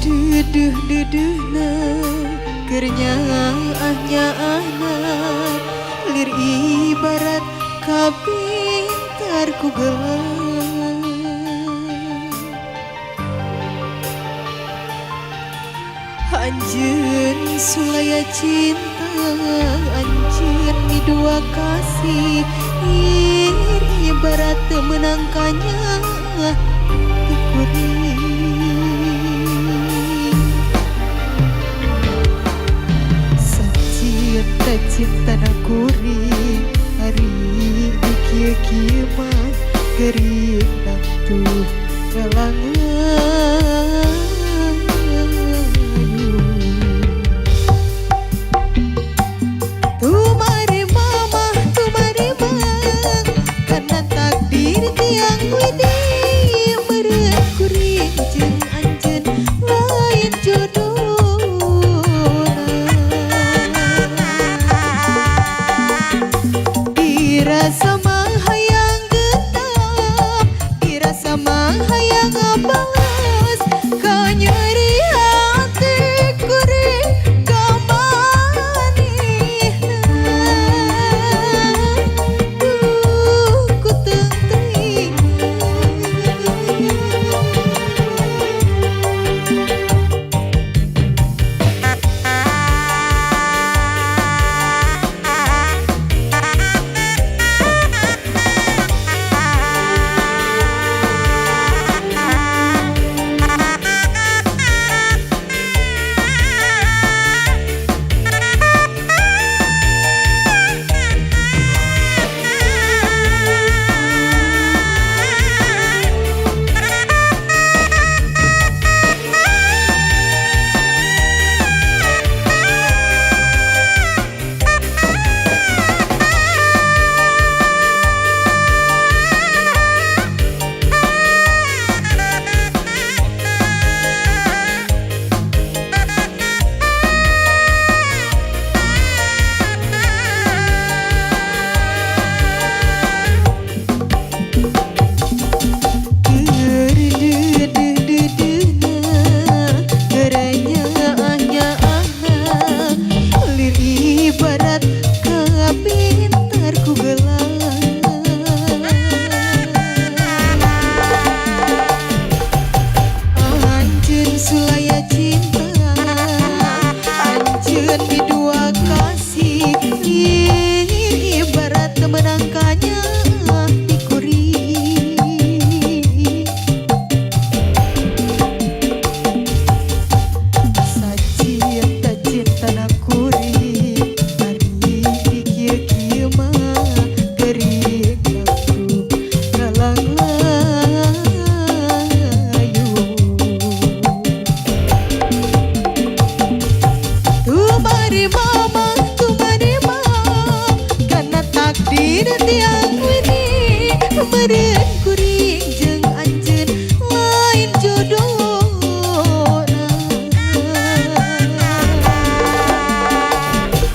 Duduh-duduhna Kernyaahnya anak Lir ibarat kabintar ku gelang Anjeun sulaya cinta Anjeun di dua kasih Lir ibarat menangkannya Tekuri cinta nakuri hari kieu mah geuring waktu kalangan tumari mama tumari mang karena takdir tiang widi meureun kuring jeung anjeun lain jodoh Dirasa mah hayang genap Dirasa mah hayang ngabalas Ka nyeri hati kuring ka manehna Duh ku teu teuing Sulaya cinta Anjeun di dua kasih Ibarat menangkannya dikuri Sacinta cinta nakuri Hari kieu mah geuring waktu kalang Tumari mama, tumari mama Karena takdir tiang wini Meureun kuring jeung anjeun lain jodohna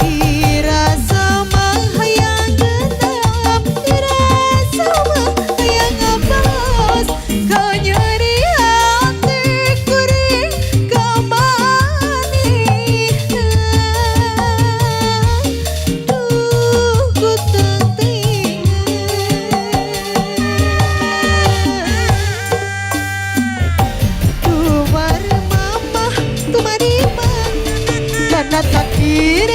Dirasa mah hayang genap Dirasa mah hayang ngabalas Ka nyeri hati kuring ka manehna Tumari mama, tumari mang Karena takdir